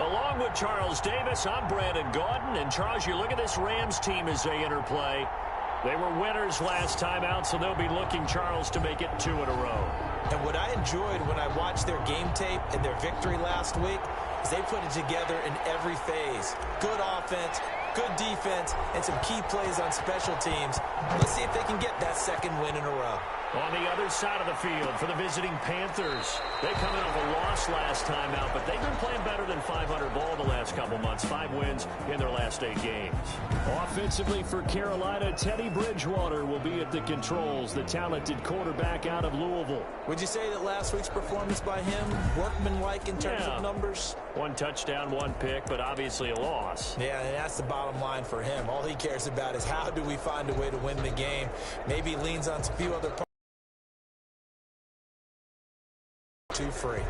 Along with Charles Davis, I'm Brandon Gaudin. And, Charles, you look at this Rams team as they interplay. They were winners last time out, so they'll be looking, Charles, to make it 2 in a row. And what I enjoyed when I watched their game tape and their victory last week is they put it together in every phase. Good offense, good defense, and some key plays on special teams. Let's see if they can get that second win in a row. On the other side of the field for the visiting Panthers. They come in off a loss last time out, but they've been playing better than 500 ball the last couple months. 5 wins in their last 8 games. Offensively for Carolina, Teddy Bridgewater will be at the controls, the talented quarterback out of Louisville. Would you say that last week's performance by him, workmanlike in terms of numbers? 1 touchdown, 1 pick, but obviously a loss. Yeah, and that's the bottom line for him. All he cares about is how do we find a way to win the game. Maybe he leans on a few other parts. 2 free. I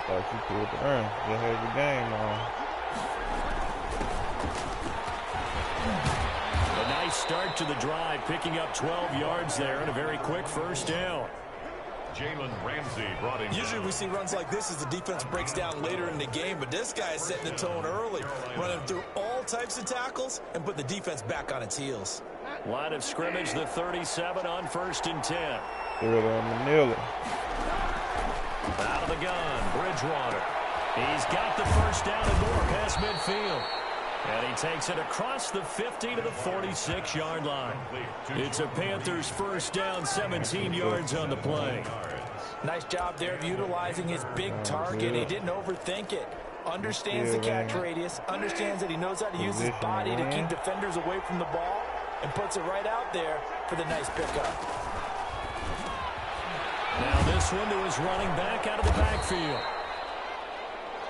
thought you could earn. You had the game on. A nice start to the drive, picking up 12 yards there and a very quick first down. Jalen Ramsey brought in. Usually we see runs like this as the defense breaks down later in the game, but this guy is setting the tone early, running through all types of tackles and put the defense back on its heels. Line of scrimmage, the 37 on 1st and 10. Early on Manila. Out of the gun, Bridgewater. He's got the first down and more past midfield. And he takes it across the 50 to the 46-yard line. It's a Panthers first down, 17 yards on the play. Nice job there of utilizing his big target. He didn't overthink it. Understands the catch radius, understands that he knows how to use his body to keep defenders away from the ball, and puts it right out there for the nice pickup. Now this one to his running back out of the backfield.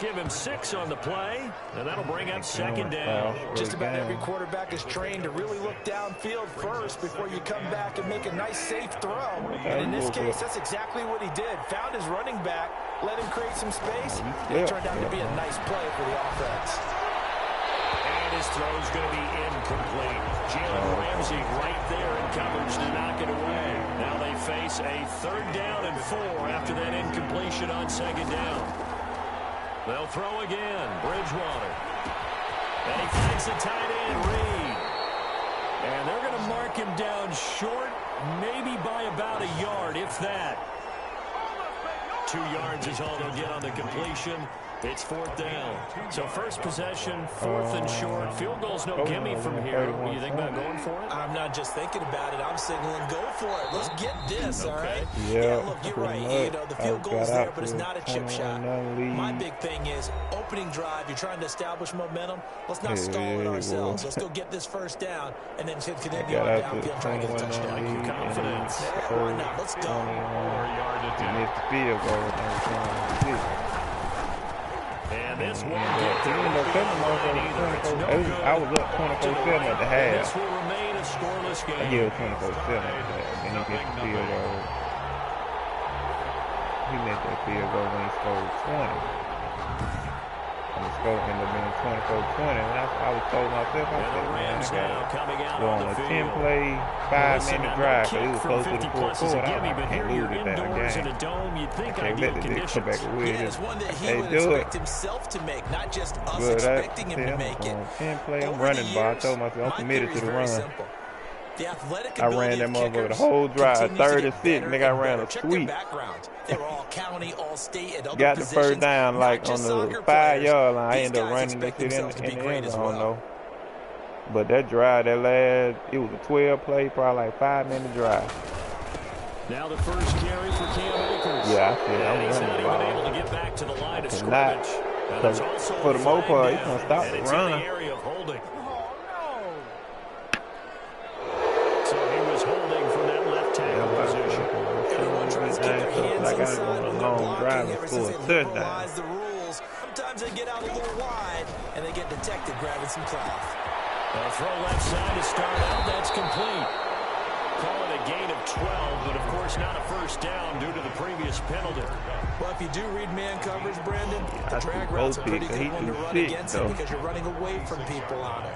Give him 6 on the play, and that'll bring up 2nd down. Just about every quarterback is trained to really look downfield first before you come back and make a nice, safe throw. And in this case, that's exactly what he did. Found his running back, let him create some space, and it turned out to be a nice play for the offense. And his throw's going to be incomplete. Jalen Ramsey right there in coverage to knock it away. Now they face a 3rd down and 4 after that incompletion on 2nd down. They'll throw again. Bridgewater. And he finds the tight end, Reed. And they're going to mark him down short, maybe by about a yard, if that. 2 yards is all they'll get on the completion. It's 4th down. So first possession, 4th and short. Field goal's no gimme from here. What do you think about going for it? I'm not just thinking about it. I'm signaling go for it. Let's get this, all right? Yeah, look, you're right. You know, the field goal's there, but it's not a chip shot. My big thing is opening drive. You're trying to establish momentum. Let's not stall it ourselves. Let's go get this first down and then continue on downfield trying to get a touchdown. Confidence. Why not? Let's go. 4 yard attempt. Missed the field goal. And this one I was up 24-7 at the half. This will remain a scoreless game. I give it 24-7 at the half. And he gets the field goal. He made that field goal when he scored 20. And the score ended up being 24-20. And I was told myself, I said, man, I got on a 10-play, 5-minute drive. But it was close to the 4th quarter. I can't lose it that game. I can't let the dick come back with it. It's one that he would do expect himself to make, not just us expecting him to make it. 10-play, I'm running the ball. I told myself I'm committed to the run. The I ran that motherfucker the whole drive, 36. Nigga, I ran a sweep. They were all county, all state, and other got the first down like on the 5-yard line. I ended up running that shit in the end zone though. But that drive, that last, it was a 12-play, probably like 5-minute drive. Now the first carry for Cam Akers. Yeah, I said I'm he's running not the even ball. able to get back to the line of scrimmage. For the most part, he's gonna stop the run. In the area of holding. So he was holding from that left tackle position. Everyone tries to get their hands inside when they're blocking ever since they normalize the rules. Sometimes they get out a little wide and they get detected grabbing some cloth. A throw left side to start out. That's complete. Call it a gain of 12, but of course not a first down due to the previous penalty. Well, if you do read man coverage, Brandon, the drag route's a pretty good one to run against it because you're running away from people on it.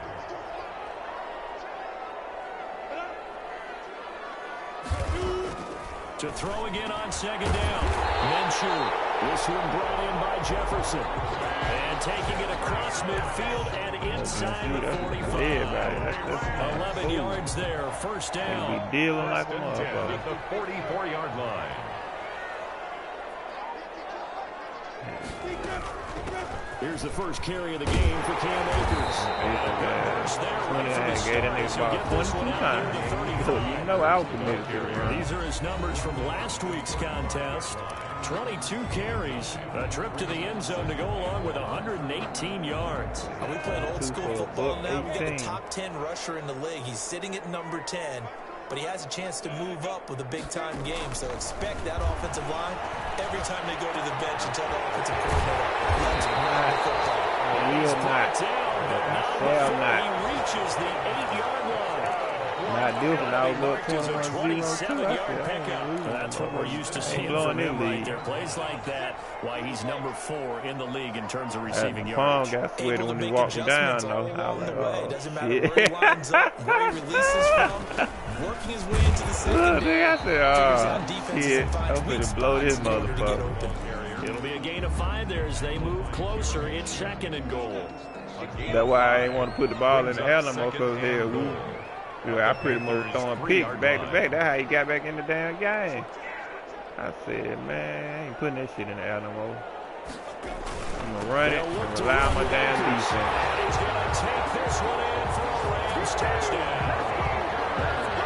To throw again on second down. Minshew. This one brought in by Jefferson. And taking it across midfield and inside the 45. 11 yards there, first down. Be dealing like a motherfucker. At the 44-yard line. Here's the first carry of the game for Cam Akers. Gave that nigga about 22 times. So you know I was committed to it. These are his numbers from last week's contest. 22 carries, a trip to the end zone to go along with 118 yards. We playing old school football now. We got a top 10 rusher in the league. He's sitting at number 10, but he has a chance to move up with a big-time game. So expect that offensive line every time they go to the bench and tell the offensive coordinator, let's run the football. He reaches the 8-yard line. Not different. I was up 27-yard pickup. That's what we're used to seeing from him right there. Plays like that, why he's number 4 in the league in terms of receiving yards. Palm got sweaty when he walked down, though. Doesn't matter where he lines up, where he releases from, working his way into the secondary. I said, shit, I'm going to blow this motherfucker. It'll be a gain of 5 there as they move closer. It's second and goal. That's why I ain't want to put the ball in the air no more, because hell, I pretty much throwing picks back to back. That's how he got back in the damn game. I said, man, I ain't putting that shit in the air no more. I'm going to run it and rely on my damn defense. He's going to take this one in for a Rams touchdown.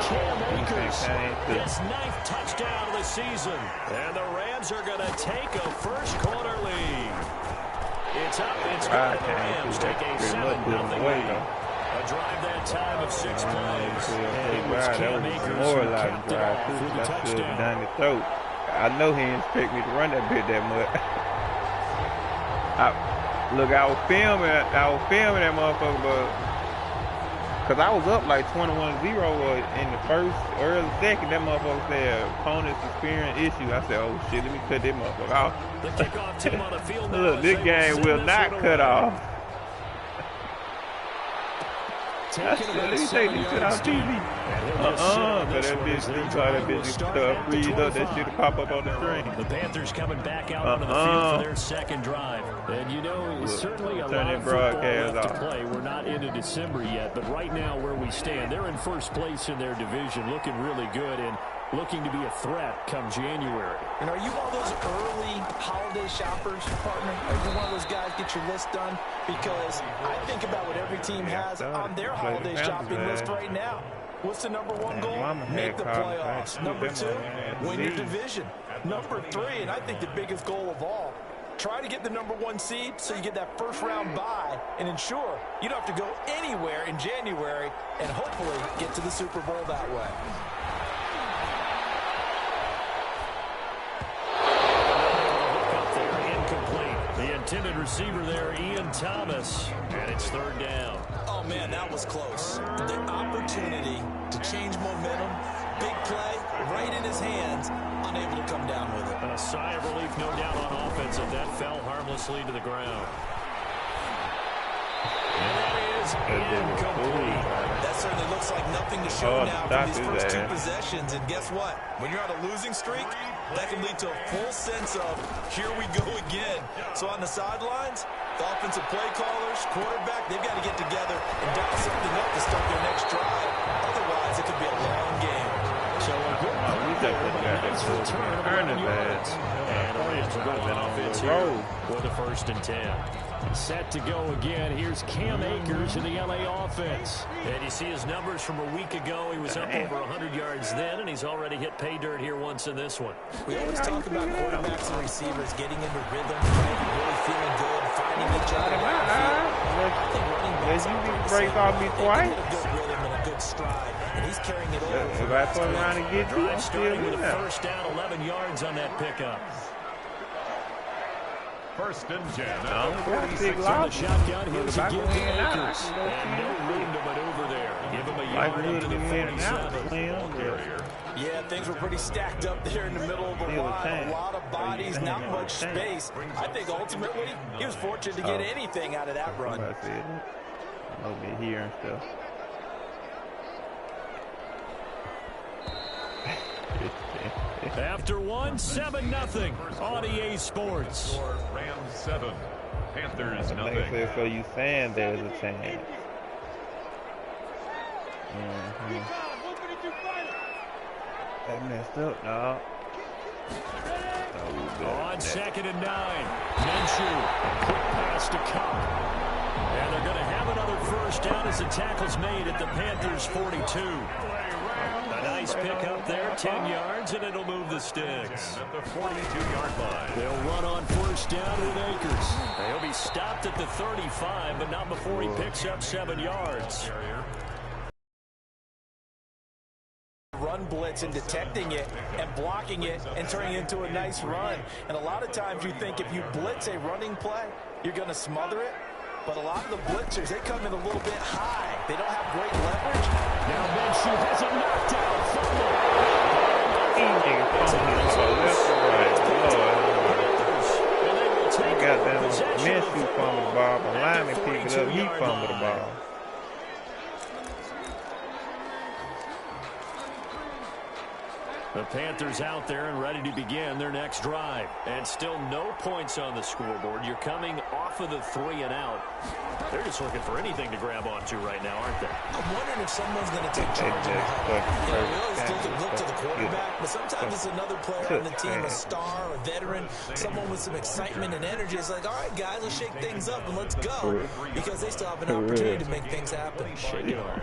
Cam Akers, his 9th touchdown of the season. And the Rams are going to take a first quarter lead. It's up. It's good. The Rams take a 7-0 lead. A drive that time of 6 plays. And it was Cam Akers who capped it off with the touchdown. I know he didn't expect me to run that bit that much. I was filming that motherfucker, but because I was up like 21-0 in the early second, that motherfucker said opponents experiencing issues. I said, oh shit, let me cut this motherfucker off. The kickoff team on the field now. Look, this game will not cut off. Let me take this shit off TV. Because that bitch, freeze up, that shit will pop up on the screen. The Panthers coming back out onto the field for their second drive. And you know, certainly a lot of football left to play. We're not into December yet, but right now where we stand, they're in first place in their division, looking really good and looking to be a threat come January. And are you one of those early holiday shoppers, partner? Are you one of those guys get your list done? Because I think about what every team has on their holiday shopping list right now. What's the number 1 goal? Make the playoffs. Number 2, win your division. Number 3, and I think the biggest goal of all, try to get the number 1 seed so you get that first round bye and ensure you don't have to go anywhere in January and hopefully get to the Super Bowl that way. Intended receiver there, Ian Thomas, and it's third down. Oh, man, that was close. The opportunity to change momentum, big play, right in his hands, unable to come down with it. And a sigh of relief, no doubt, on offense, and that fell harmlessly to the ground. And that is incomplete. That certainly looks like nothing to show now from these first 2 possessions. And guess what? When you're on a losing streak, that can lead to a full sense of, here we go again. So on the sidelines, the offensive play callers, quarterback, they've got to get together and dial something up to start their next drive. Otherwise, it could be a long game. So a good return of yards. And a Rams will go on offense here with the 1st and 10. Set to go again. Here's Cam Akers in the LA offense. And you see his numbers from a week ago. He was up over 100 yards then, and he's already hit pay dirt here once in this one. We always talk about quarterbacks and receivers getting into rhythm, really feeling good, finding each other. I think running backs break off me twice. A good rhythm and a good stride, and he's carrying it over. If I turn around and get you, I'm starting with a first down, 11 yards on that pickup. 1st and 10. From the shotgun, here's again to Akers. And no room to maneuver there. Give him a yard into the 47. Yeah, things were pretty stacked up there in the middle of the line. A lot of bodies, not much space. I think ultimately he was fortunate to get anything out of that run. A little bit here and stuff. After one, 7-0 on EA Sports. Rams 7, Panthers Like I nothing. said, so you saying there's a chance. That messed up, dog. On 2nd and 9, Minshew, quick pass to Cup. And they're going to have another first down as the tackle's made at the Panthers' 42. A nice pickup there, 10 yards, and it'll move the sticks. At the 42-yard line. They'll run on first down with Akers. He'll be stopped at the 35, but not before he picks up 7 yards. Run blitz and detecting it and blocking it and turning it into a nice run. And a lot of times you think if you blitz a running play, you're going to smother it. But a lot of the blitzers, they come in a little bit high. They don't have great leverage. Now Minshew has a knockdown fumble. Goddamn Minshew fumbled the ball, the lineman picked it up, he fumbled the ball. The Panthers out there and ready to begin their next drive. And still no points on the scoreboard. You're coming off of the 3 and out. They're just looking for anything to grab onto right now, aren't they? I'm wondering if someone's going to take charge of the huddle. You know, we always look to the quarterback, but sometimes it's another player on the team, a star, a veteran, someone with some excitement and energy. It's like, all right, guys, let's shake things up and let's go, because they still have an opportunity to make things happen. Shake it off.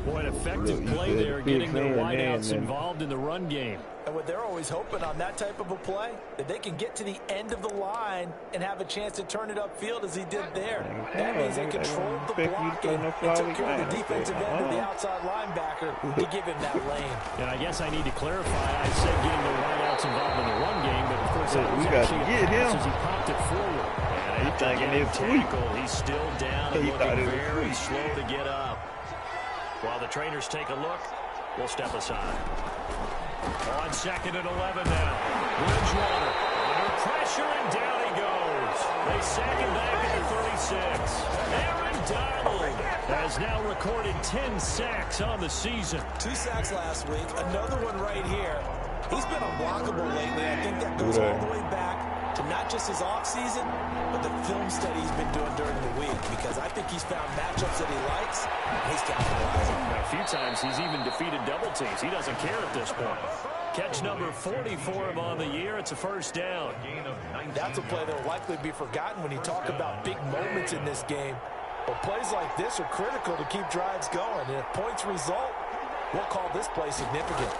Boy, an effective play there, getting their wideouts involved in the run game. And what they're always hoping on that type of a play, that they can get to the end of the line and have a chance to turn it upfield as he did there. That means they controlled the blocking and took care of the defensive end of the outside linebacker to give him that lane. And I guess I need to clarify, I said getting the wideouts involved in the run game, but of course that was actually a pass as he popped it forward. And after getting tackled, he's still down and looking very slow to get up. While the trainers take a look, we'll step aside. On 2nd and 11 now. Bridgewater under pressure, and down he goes. They sack him back at the 36. Aaron Donald has now recorded 10 sacks on the season. 2 sacks last week, another one right here. He's been unblockable lately. I think that goes all the way back to not just his offseason, but the film study he's been doing during the week, because I think he's found matchups that he likes, and he's capitalizing. A few times he's even defeated double teams. He doesn't care at this point. Catch number 40 for him on the year. It's a first down. That's a play that will likely be forgotten when you talk about big moments in this game. But plays like this are critical to keep drives going, and if points result, we'll call this play significant.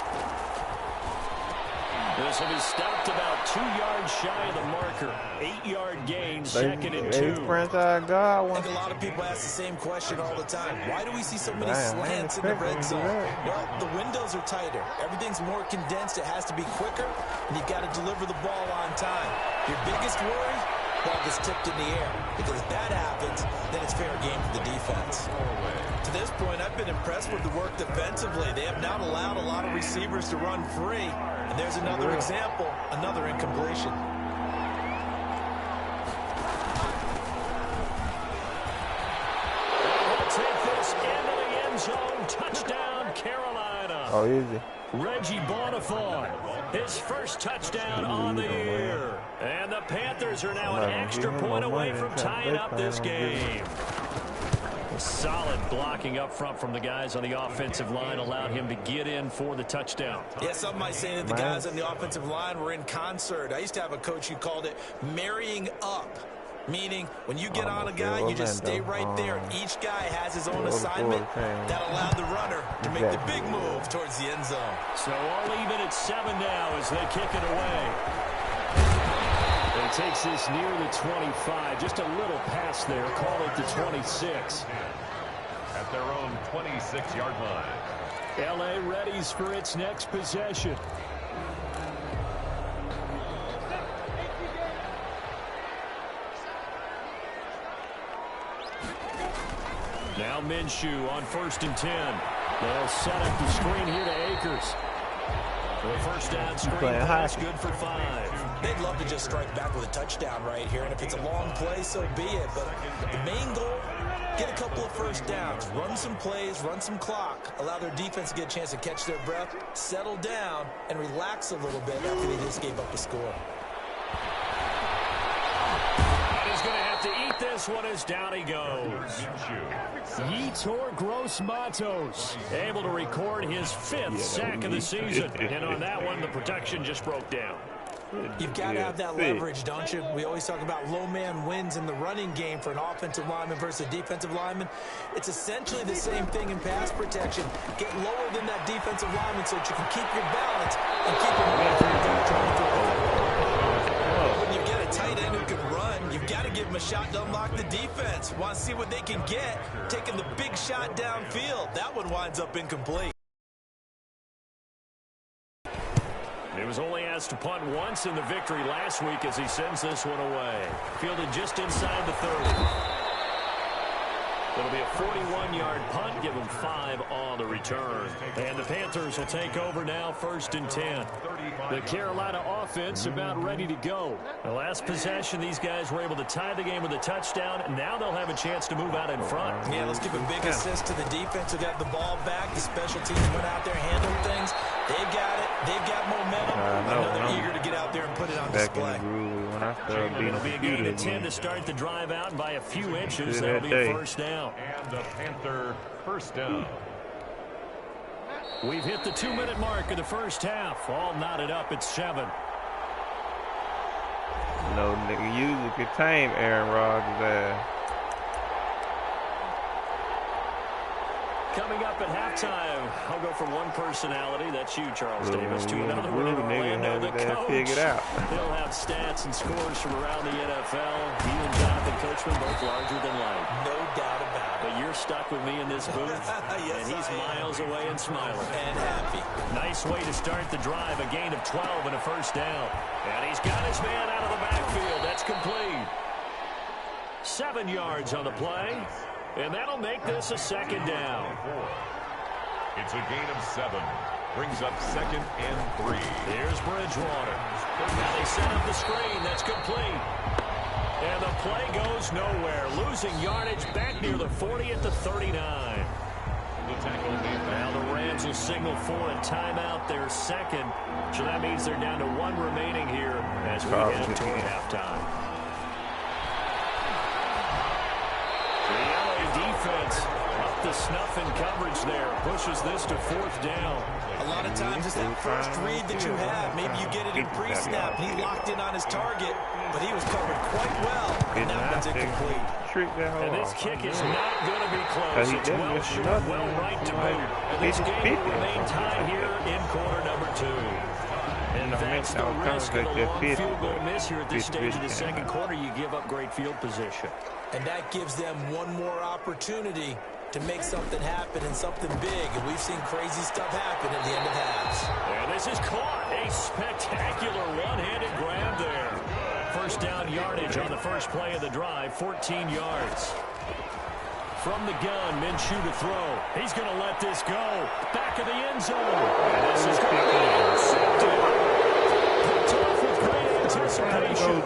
This will be stopped about 2 yards shy of the marker. 8-yard gain, 2nd and 2. I think a lot of people ask the same question all the time. Why do we see so many slants in the red zone? Well, the windows are tighter. Everything's more condensed. It has to be quicker, and you've got to deliver the ball on time. Your biggest worry? Ball gets tipped in the air, because if that happens, then it's fair game for the defense. To this point, I've been impressed with the work defensively. They have not allowed a lot of receivers to run free. And there's another example, another incompletion. They'll take this into the end zone. Touchdown, Carolina. Oh, easy. Reggie Bonifant, his first touchdown on the year. And the Panthers are now an extra point away from tying up this game. Solid blocking up front from the guys on the offensive line allowed him to get in for the touchdown. Yeah, some might say that the guys on the offensive line were in concert. I used to have a coach who called it marrying up, meaning when you get on a guy, you just stay right there, and each guy has his own assignment that allowed the runner to make the big move towards the end zone. So all even at 7 now as they kick it away. It takes this near the 25. Just a little pass there. Call it the 26. At their own 26-yard line. L.A. readies for its next possession. Now Minshew on 1st and 10. They'll set up the screen here to Akers. The first down screen pass, good for 5. They'd love to just strike back with a touchdown right here, and if it's a long play, so be it. But the main goal, get a couple of first downs, run some plays, run some clock, allow their defense to get a chance to catch their breath, settle down, and relax a little bit after they just gave up the score. He's going to have to eat this one as down he goes. Yetur Gross-Matos able to record his 5th sack of the season. And on that one, the protection just broke down. You've got to have that leverage, don't you? We always talk about low man wins in the running game for an offensive lineman versus a defensive lineman. It's essentially the same thing in pass protection. Get lower than that defensive lineman so that you can keep your balance and keep him away from the when you get a tight end who can run, you've got to give him a shot to unlock the defense. Want to see what they can get, taking the big shot downfield. That one winds up incomplete. He was only asked to punt once in the victory last week as he sends this one away. Fielded just inside the 30. It'll be a 41-yard punt, give him 5 on the return. And the Panthers will take over now, 1st and 10. The Carolina offense about ready to go. The last possession, these guys were able to tie the game with a touchdown, and now they'll have a chance to move out in front. Yeah, let's give a big assist to the defense who got the ball back. The special teams went out there, handled things. They've got it. They've got momentum. They're eager to get out there and put it on display. It'll be a gain of 10 to start the drive out, and by a few inches, that'll be a first down. And the Panther first down. We've hit the 2-minute mark of the first half. All knotted up at 7. No nigga usually could tame Aaron Rodgers. Coming up at halftime, I'll go from one personality, that's you, Charles Davis, to another one in Orlando, the coach. He'll have stats and scores from around the NFL. He and Jonathan Coachman both larger than life. No doubt about it. But you're stuck with me in this booth, yes, and he's miles away and smiling. And happy. Nice way to start the drive, a gain of 12 and a first down. And he's got his man out of the backfield. That's complete. 7 yards on the play. And that'll make this a 2nd down. It's a gain of 7. Brings up 2nd and 3. Here's Bridgewater. Now they set up the screen. That's complete. And the play goes nowhere. Losing yardage back near the 40 at the 39. Now the Rams will signal for a timeout, their 2nd. So that means they're down to 1 remaining here as we head toward halftime. Defense up the snuff in coverage there. Pushes this to 4th down. A lot of times it's that first read that you have. Maybe you get it in pre-snap. He locked in on his target, but he was covered quite well. And that one's incomplete. And this kick is not going to be close. It's well short, well right to boot. And this game will remain tied here in quarter number 2. And that's the risk of the long field goal miss here at this stage of the 2nd quarter. You give up great field position. And that gives them one more opportunity to make something happen and something big. And we've seen crazy stuff happen at the end of halves. And this is caught. A spectacular one-handed grab there. First down yardage on the first play of the drive, 14 yards. From the gun, Minshew to throw. He's going to let this go. Back of the end zone. And this is going to be intercepted. Picked off with great anticipation.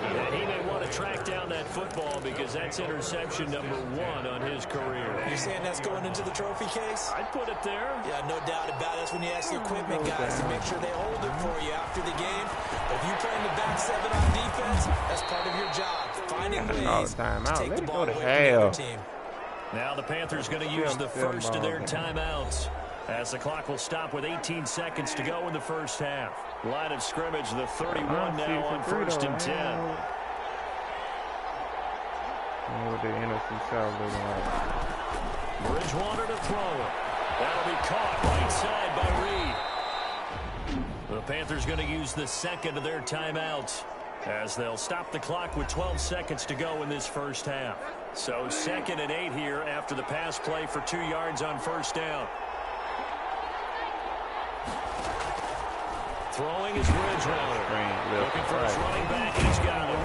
And he may want to track down that football because that's interception number 1 on his career. You're saying that's going into the trophy case? I'd put it there. Yeah, no doubt about it. That's when you ask the equipment guys to make sure they hold it for you after the game. But if you're playing the back 7 on defense, that's part of your job. Finding ways to take the ball away from the other team. Now the Panthers going to use the first of their timeouts as the clock will stop with 18 seconds to go in the first half. Line of scrimmage, the 31 now on 1st and 10. What the NFC South looking like. Bridgewater to throw it. That'll be caught right side by Reed. The Panthers going to use the 2nd of their timeouts as they'll stop the clock with 12 seconds to go in this first half. So 2nd and 8 here after the pass play for 2 yards on first down. Throwing is Bridgewater. Looking for his running back, and he's got it.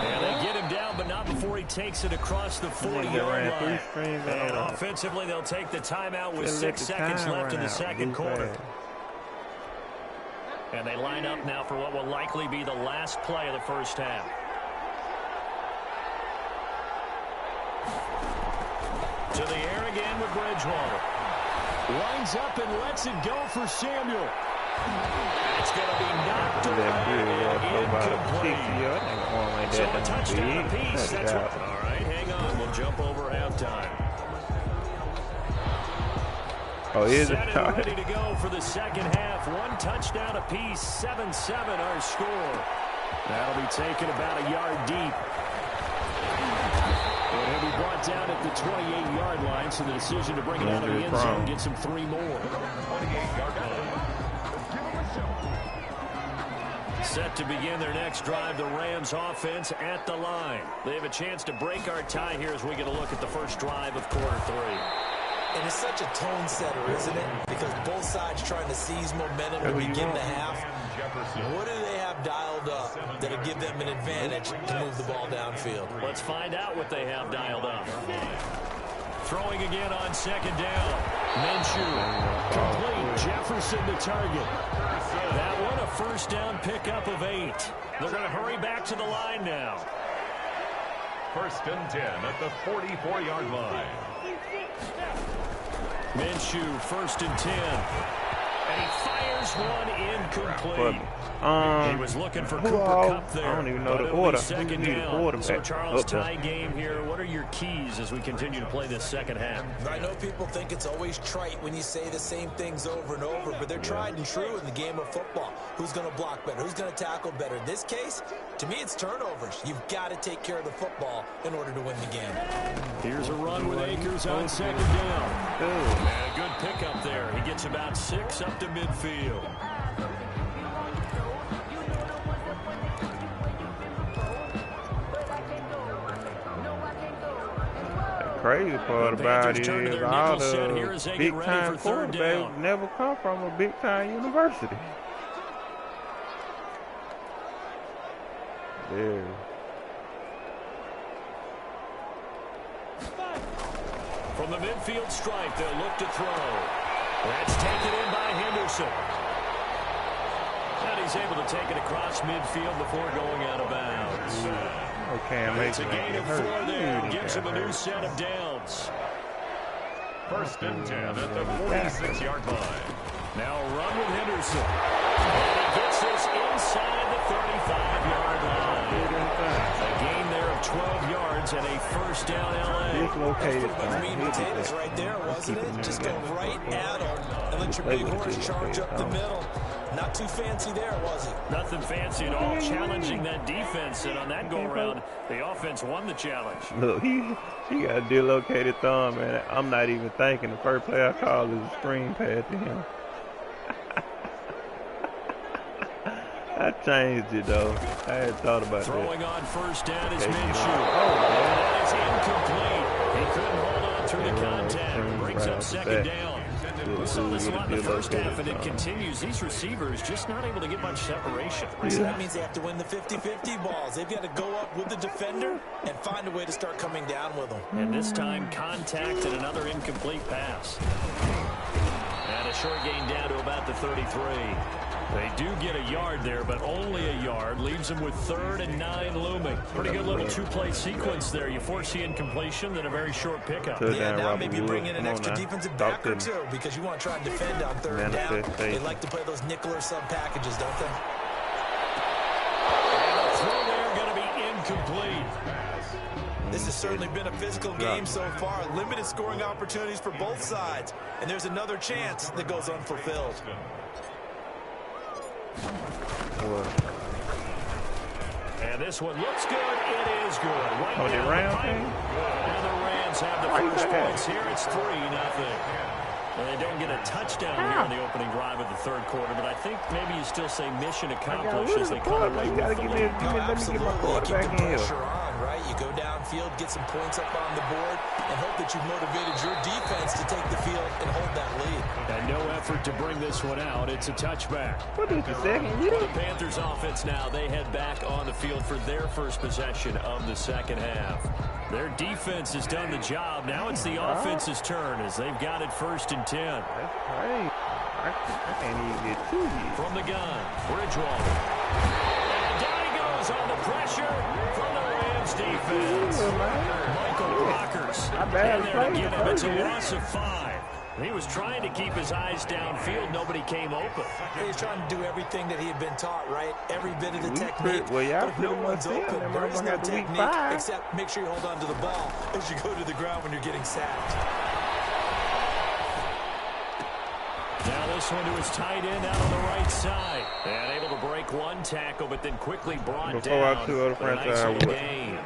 And they get him down, but not before he takes it across the 40-yard line. And offensively, they'll take the timeout with 6 seconds left in the 2nd quarter. And they line up now for what will likely be the last play of the first half. To the air again with Bridgewater. Winds up and lets it go for Samuel. It's going to be knocked away. So a touchdown apiece. That's what. All right, hang on. We'll jump over halftime. Set and ready to go for the second half. One touchdown apiece. 7-7 our score. That'll be taken about a yard deep. And he'll be brought down at the 28-yard line, so the decision to bring it out of the end zone gets him 3 more. 28-yard line. Set to begin their next drive, the Rams offense at the line. They have a chance to break our tie here as we get a look at the first drive of quarter 3. And it's such a tone setter, isn't it? Because both sides trying to seize momentum to begin the half. What do they have dialed up that'll give them an advantage to move the ball downfield? Let's find out what they have dialed up. Throwing again on second down. Minshew. Complete. Jefferson the target. That one a first down pickup of 8. They're going to hurry back to the line now. First and 10 at the 44-yard line. Minshew, first and 10. And he fires one incomplete. He was looking for Cooper Kupp there. I don't even know the order. Second down. So Charles, tie game here. What are your keys as we continue to play this second half? I know people think it's always trite when you say the same things over and over, but they're tried and true in the game of football. Who's going to block better? Who's going to tackle better? In this case, to me, it's turnovers. You've got to take care of the football in order to win the game. Here's a run with Akers on second down. And a good pickup there. He gets about 6 up to midfield. The crazy part about it is all the big-time quarterbacks never come from a big-time university. There. From the midfield stripe, they'll look to throw. That's taken in by Henderson. And he's able to take it across midfield before going out of bounds. Okay, it's a gain of 4 there. Gives him a new set of downs. First and 10 at the 46-yard line. Now a run with Henderson. And he gets this inside the 35-yard line. A gain there of 12 yards and a first down LA. Dislocated. That's meat and potatoes right there, wasn't it? Just go right at him and let your big horse charge up the middle. Not too fancy there, was it? Nothing fancy at all. Challenging that defense, and on that go-around, the offense won the challenge. Look, he got a dislocated thumb, man. I'm not even thinking. The first play I called is a screen pass to him. I changed it, though. I had thought about that. Throwing on first down is Minshew. That is incomplete. He couldn't hold on through the contact. Brings up second down. We saw this a lot in the first half, and it continues. These receivers just not able to get much separation. So that means they have to win the 50-50 balls. They've got to go up with the defender and find a way to start coming down with them. And this time, contact and another incomplete pass. And a short gain down to about the 33. They do get a yard there, but only a yard. Leaves them with 3rd and 9 looming. Pretty good little 2-play sequence there. You force the incompletion, then a very short pickup. Yeah, now maybe bring in an extra defensive back or 2 because you want to try and defend on 3rd down. They like to play those nickel or sub packages, don't they? And the throw there going to be incomplete. This has certainly been a physical game so far. Limited scoring opportunities for both sides. And there's another chance that goes unfulfilled. And this one looks good. It is good. Right the Rams? And the Rams have the first points here. It's 3-0. Well, they don't get a touchdown here in the opening drive of the 3rd quarter, but I think maybe you still say mission accomplished as they come away with the lead. Let me get my quarterback in here. Right? You go downfield, get some points up on the board, and hope that you've motivated your defense to take the field and hold that lead. And no effort to bring this one out. It's a touchback. What is the second? The Panthers offense now, they head back on the field for their first possession of the second half. Their defense has done the job. Now it's the offense's turn as they've got it 1st and 10. That's great. I can't even get to you. From the gun, Bridgewater. And down he goes on the pressure from the Rams defense. Michael Brockers. I barely played him. It's a it. loss of 5. He was trying to keep his eyes downfield. Nobody came open. He was trying to do everything that he had been taught, right? Every bit of the technique. Well, y'all but no one's open. There is no technique except make sure you hold on to the ball as you go to the ground when you're getting sacked. Now this one to his tight end out on the right side. And able to break one tackle, but then quickly brought down. A nice little gain.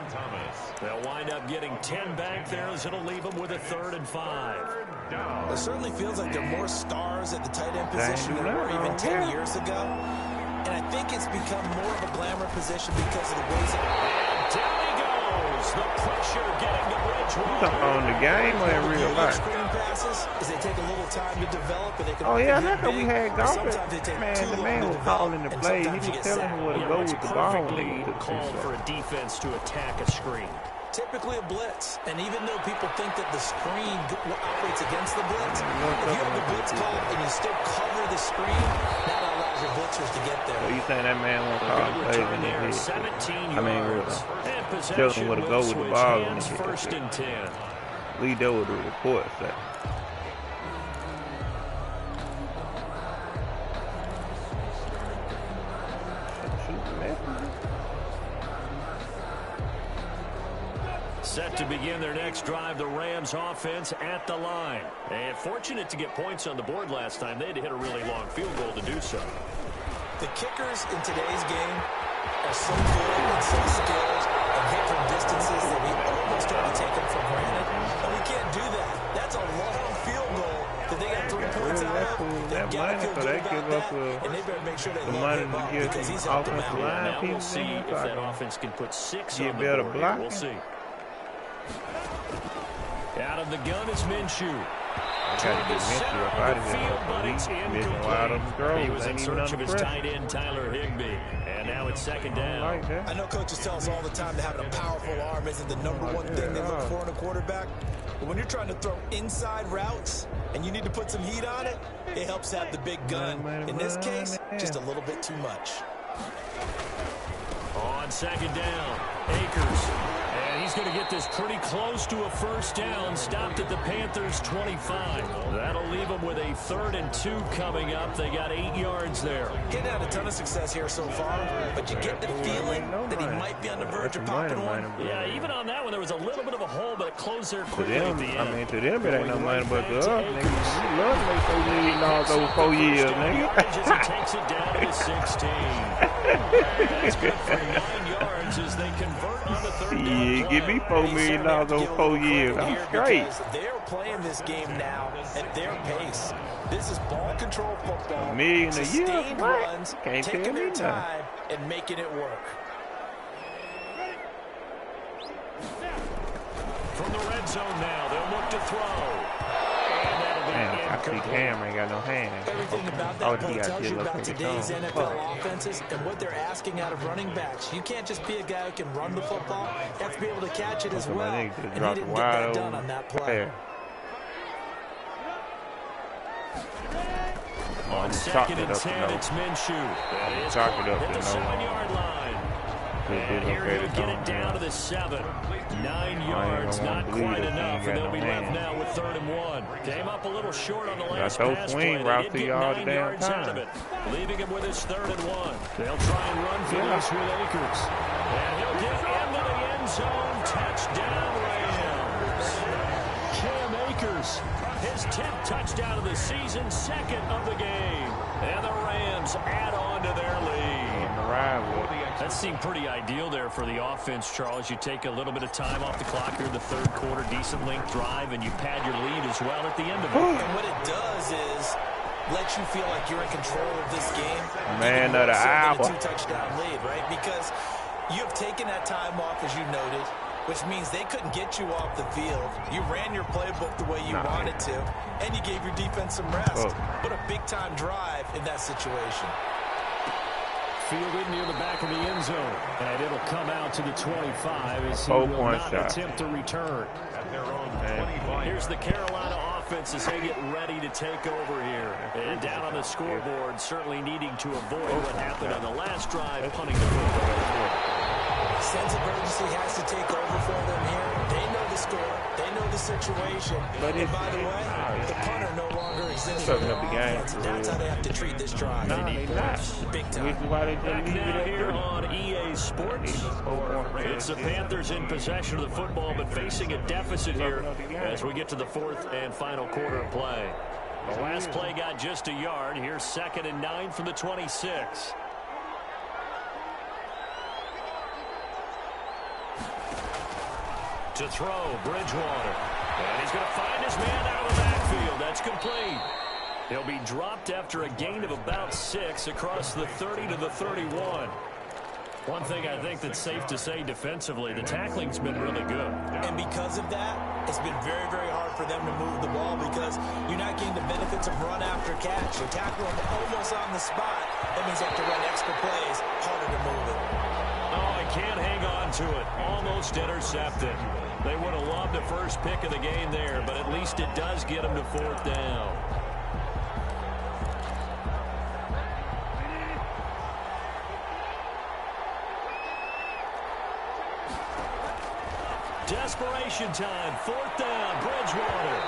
They'll wind up getting 10 back there as it'll leave them with a 3rd and 5. It certainly feels like there are more stars at the tight end position than there were even 10 years ago. And I think it's become more of a glamour position because of the ways it... And down he goes. The pressure getting to Bridgewater. On the game or in real life? Screen passes is they take a little time to develop, and they can. Oh yeah, that's how we had golf. Man, the man was calling the play. He was telling him where to go with the ball. Perfectly called for a defense to attack a screen. Typically a blitz, and even though people think that the screen operates against the blitz, if you have the blitz call and you still cover the screen, that allows your blitzers to get there. So you saying that man won't call plays in the head? 17 I mean, tell him where to go with the ball in the head. 1st and 10. Lead that with the report set. Set to begin their next drive, the Rams offense at the line. And fortunate to get points on the board last time. They had to hit a really long field goal to do so. The kickers in today's game are so good and so skilled and hit from distances that we almost start to take them for granted. And we can't do that. That's a long field goal that they got 3 points out of. They've got to feel good about that, and they better make sure they load him up because he's helped them out. Now we'll see if that offense can put 6 on the board. We'll see. Out of the gun is Minshew. Trying to center of the field, but it's incomplete. He was in search of his tight end, Tyler Higbee. And now it's 2nd down. I know coaches tell us all the time that having a powerful arm isn't the #1 thing they look for in a quarterback. But when you're trying to throw inside routes and you need to put some heat on it, it helps have the big gun. In this case, just a little bit too much. On 2nd down, Akers. And he's going to get this pretty close to a 1st down. Stopped at the Panthers' 25. That'll leave them with a 3rd and 2 coming up. They got 8 yards there. Getting had a ton of success here so far, but you get the feeling that he might be on the verge of popping one. Yeah, even on that one, there was a little bit of a hole, but it closed there quickly at the end. I mean, to them, it ain't no money but to us, nigga. We love to make $4 million over 4 years, nigga. He takes it down to the 16. That's good for 9 yards as they convert on the 3rd down play. Yeah, give me $4 million over 4 years. I'm straight. They're playing this game now at their pace. This is ball control football. $1 million a year? Sustained What? runs, Can't tell taking me their nothing. time and making it work. From the red zone now, they'll look to throw. Damn, I see Cam ain't got no hands. Everything about that play tells you about today's NFL offenses and what they're asking out of running backs. You can't just be a guy who can run the football. You have to be able to catch it as well. And he didn't get that done on that play. On 2nd and 10, it's Minshew. It's caught at the 7-yard line. And here he'll get it down to the 7. 9 yards, not quite enough, and they'll be left now with 3rd and 1. Came up a little short on the last pass play. They did get 9 yards out of it, leaving him with his 3rd and 1. They'll try and run for this with Akers. And he'll get into the end zone. Touchdown, Rams. Cam Akers, his 10th touchdown of the season, 2nd of the game. And the Rams add on to their lead. That seemed pretty ideal there for the offense, Charles. You take a little bit of time off the clock here in the 3rd quarter, decent length drive, and you pad your lead as well at the end of it. And what it does is let you feel like you're in control of this game. Man of the hour. A 2-touchdown lead, right? Because you have taken that time off, as you noted, which means they couldn't get you off the field. You ran your playbook the way you wanted to, and you gave your defense some rest. What a big-time drive in that situation. Fielded near the back of the end zone, and it'll come out to the 25 as he will not attempt to return. Here's the Carolina offense. defense as they get ready to take over here. And down on the scoreboard, certainly needing to avoid what happened on the last drive, punting the football. Sense of urgency has to take over for them here. They know the score. They know the situation. But and by the way, the punter no longer exists for their offense. That's how they have to treat this drive. No, they not. Big time. Back now here on EA Sports. It's the Panthers in possession of the football, but facing a deficit here as we get to the fourth and final quarter of play. The last play got just a yard. Here's 2nd and 9 from the 26. To throw, Bridgewater. And he's going to find his man out of the backfield. That's complete. He'll be dropped after a gain of about 6 across the 30 to the 31. One thing I think that's safe to say defensively, the tackling's been really good. And because of that, it's been very, very hard for them to move the ball because you're not getting the benefits of run after catch. You're tackling them almost on the spot. That means you have to run extra plays, harder to move it. Oh, I can't hang on to it. Almost intercepted. They would have loved the first pick of the game there, but at least it does get them to 4th down. Desperation time. 4th down. Bridgewater.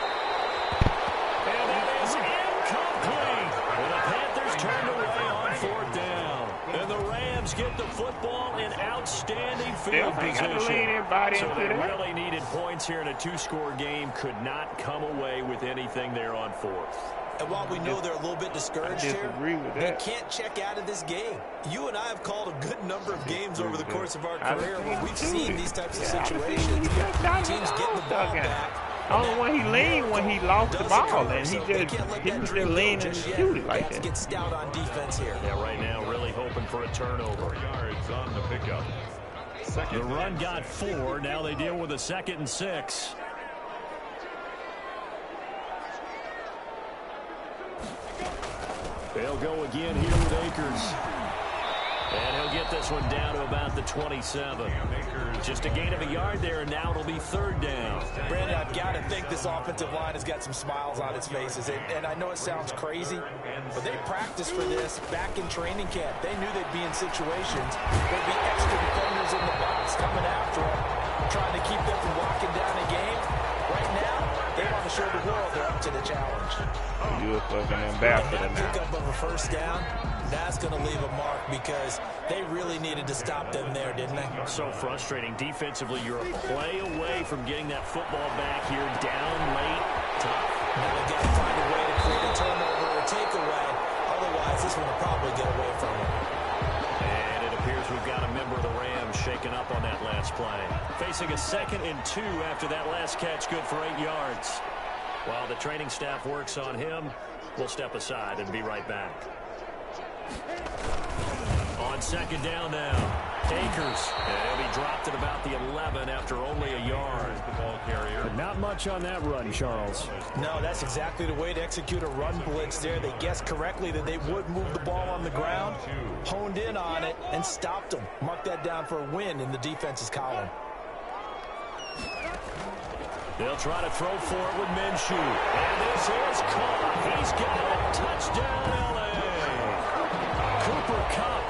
And that is incomplete. And the Panthers turned away on 4th down. And the Rams get the football in outstanding field position. So they really needed points here in a 2-score game. Could not come away with anything there on 4th. And while we know they're a little bit discouraged here, they can't check out of this game. You and I have called a good number of games over the course of our career where we've seen these types of situations. Teams getting the ball back. Only when he leaned when he lost the ball, and he was just leaning and shoot it like that. Get stout on defense here. Yeah, right now really hoping for a turnover. Yards on the pickup. The run got 4. Now they deal with a 2nd and 6. They'll go again here with Akers. And he'll get this one down to about the 27. Just a gain of a yard there, and now it'll be 3rd down. Brandon, I've got to think this offensive line has got some smiles on its faces. And I know it sounds crazy, but they practiced for this back in training camp. They knew they'd be in situations. There'd be extra defenders in the box coming after them, trying to keep them from locking down a game. Right now, they want to show the world they're up to the challenge. You're a fucking ambassador that now. pickup of a 1st down, that's going to leave a mark because they really needed to stop them there, didn't they? So frustrating. Defensively, you're a play away from getting that football back here down late. Tough. Now they've got to find a way to create a turnover or a takeaway. Otherwise, this one will probably get away from them. And it appears we've got a member of the Rams shaken up on that last play. Facing a 2nd and 2 after that last catch, good for 8 yards. While the training staff works on him, we'll step aside and be right back. On 2nd down now. Akers. And he'll be dropped at about the 11 after only a yard. The ball carrier. But not much on that run, Charles. No, that's exactly the way to execute a run blitz there. They guessed correctly that they would move the ball on the ground, honed in on it, and stopped them. Mark that down for a win in the defense's column. They'll try to throw for it with Minshew. And this is caught. He's got it. Touchdown, L.A. Cooper Kupp,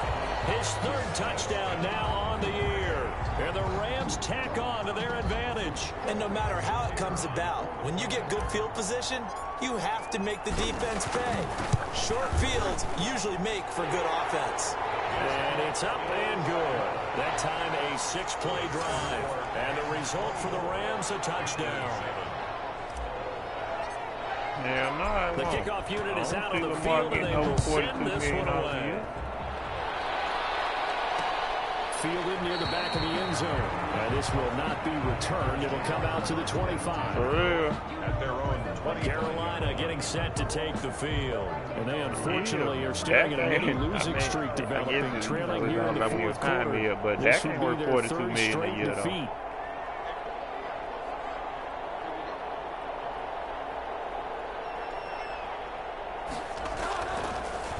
his 3rd touchdown now on the year. And the Rams tack on to their advantage. And no matter how it comes about, when you get good field position, you have to make the defense pay. Short fields usually make for good offense. And it's up and good. That time a 6-play drive. And the result for the Rams, a touchdown. Yeah, the kickoff unit is out on the field, and they will send this one away. Fielded near the back of the end zone. And this will not be returned. It'll come out to the 25. For real. At their own 20. Carolina getting set to take the field. And they unfortunately are staring at a mini losing streak developing, trailing here in the 4th quarter. But this that will can be work their 42 3rd million straight a year, defeat.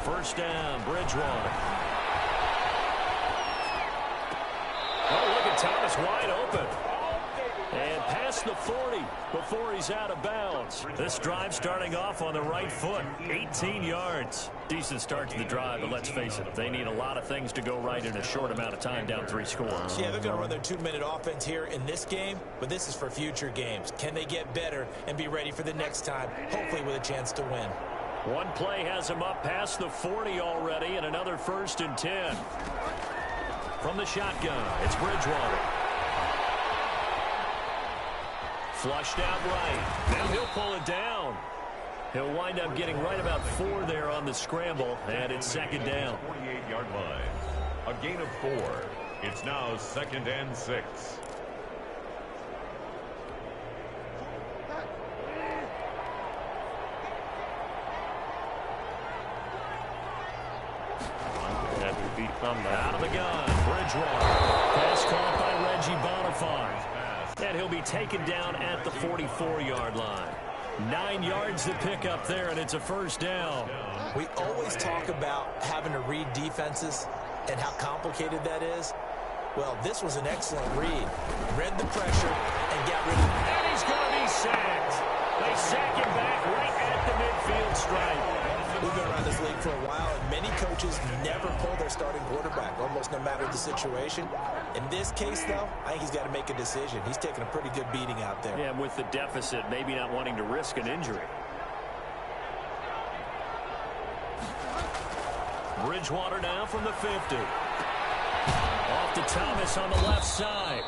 First down, Bridgewater. Oh, look at Thomas wide open. And pass past the 40 before he's out of bounds. This drive starting off on the right foot, 18 yards. Decent start to the drive, but let's face it, they need a lot of things to go right in a short amount of time, down 3 scores. Yeah, they're going to run their 2-minute offense here in this game, but this is for future games. Can they get better and be ready for the next time, hopefully with a chance to win? One play has him up past the 40 already, and another 1st and 10. From the shotgun, it's Bridgewater. Flushed out right. Now he'll pull it down. He'll wind up getting right about 4 there on the scramble, and it's 2nd down. 48-yard line. A gain of 4. It's now 2nd and 6. Out of the gun, Bridgewater. Pass caught by Reggie Bonifant. And he'll be taken down at the 44-yard line. 9 yards to pick up there, and it's a 1st down. We always talk about having to read defenses and how complicated that is. Well, this was an excellent read. Read the pressure and got rid of it. And he's going to be sacked. They sack him back right at the midfield stripe. We've been around this league for a while, and many coaches never pull their starting quarterback, almost no matter the situation. In this case, though, I think he's got to make a decision. He's taking a pretty good beating out there. Yeah, with the deficit, maybe not wanting to risk an injury. Bridgewater now from the 50. Off to Thomas on the left side.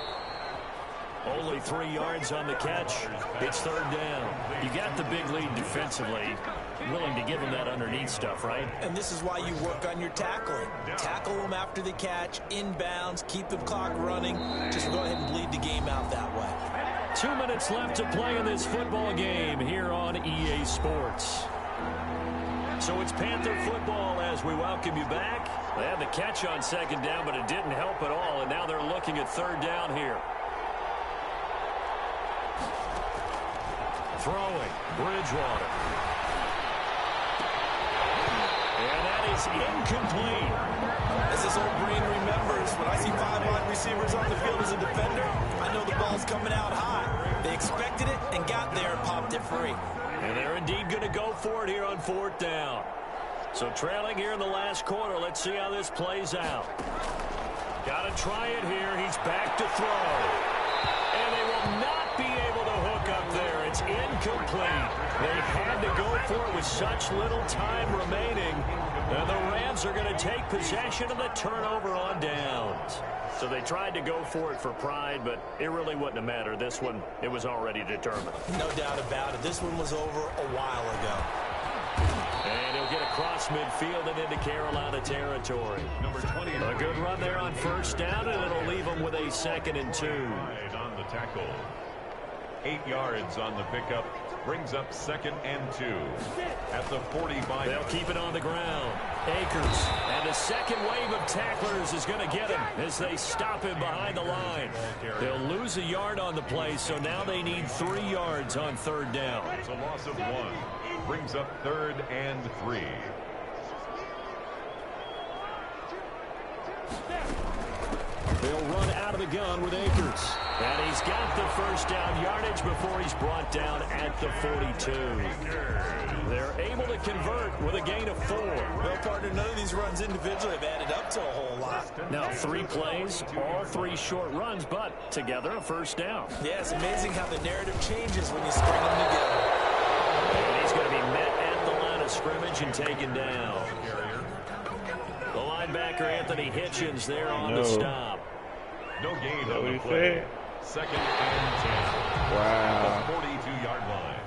Only 3 yards on the catch. It's 3rd down. You got the big lead defensively. Willing to give them that underneath stuff, right? And this is why you work on your tackling. Tackle them after the catch, inbounds, keep the clock running. Just go ahead and bleed the game out that way. 2 minutes left to play in this football game here on EA Sports. So it's Panther football as we welcome you back. They had the catch on 2nd down, but it didn't help at all, and now they're looking at 3rd down here. Throwing, Bridgewater. And that is incomplete. As this old brain remembers, when I see 5 wide receivers on the field as a defender, I know the ball's coming out high. They expected it and got there and popped it free. And they're indeed going to go for it here on 4th down. So trailing here in the last quarter, let's see how this plays out. Got to try it here. He's back to throw. And they will not be able to hook up there. It's incomplete. They had to go for it with such little time remaining. And the Rams are going to take possession of the turnover on downs. So they tried to go for it for pride, but it really wouldn't have mattered. This one, it was already determined. No doubt about it. This one was over a while ago. And he'll get across midfield and into Carolina territory. Number 20. A good run there on 1st down, and it'll leave them with a 2nd and 2. On the tackle. 8 yards on the pickup. Brings up 2nd and 2 at the 45. They'll keep it on the ground. Akers, and a second wave of tacklers is going to get him as they stop him behind the line. They'll lose a yard on the play, so now they need 3 yards on 3rd down. It's a loss of 1. Brings up 3rd and 3. They'll run out of the gun with Akers. And he's got the 1st down yardage before he's brought down at the 42. They're able to convert with a gain of 4. Well, partner, none of these runs individually have added up to a whole lot. Now 3 plays, all 3 short runs, but together a 1st down. Yeah, it's amazing how the narrative changes when you string them together. And he's going to be met at the line of scrimmage and taken down. The linebacker, Anthony Hitchens, there on the stop. No gain on the play. 2nd and 10. Wow. The 42-yard line.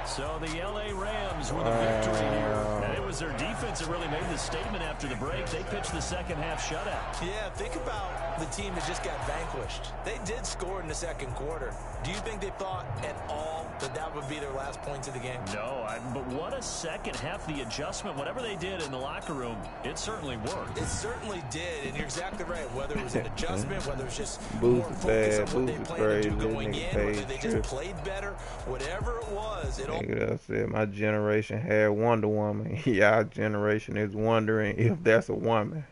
So the L.A. Rams with a victory here. And it was their defense that really made the statement after the break. They pitched the 2nd half shutout. Yeah, think about the team that just got vanquished. They did score in the 2nd quarter. Do you think they thought at all that that would be their last points of the game? No, but what a 2nd half. The adjustment, whatever they did in the locker room, it certainly worked. It certainly did, and you're exactly right. Whether it was an adjustment, whether it was just more focus on what they planned to do going in, whether they just played better, whatever it was, it all... I said my generation had Wonder Woman. Y'all generation is wondering if that's a woman.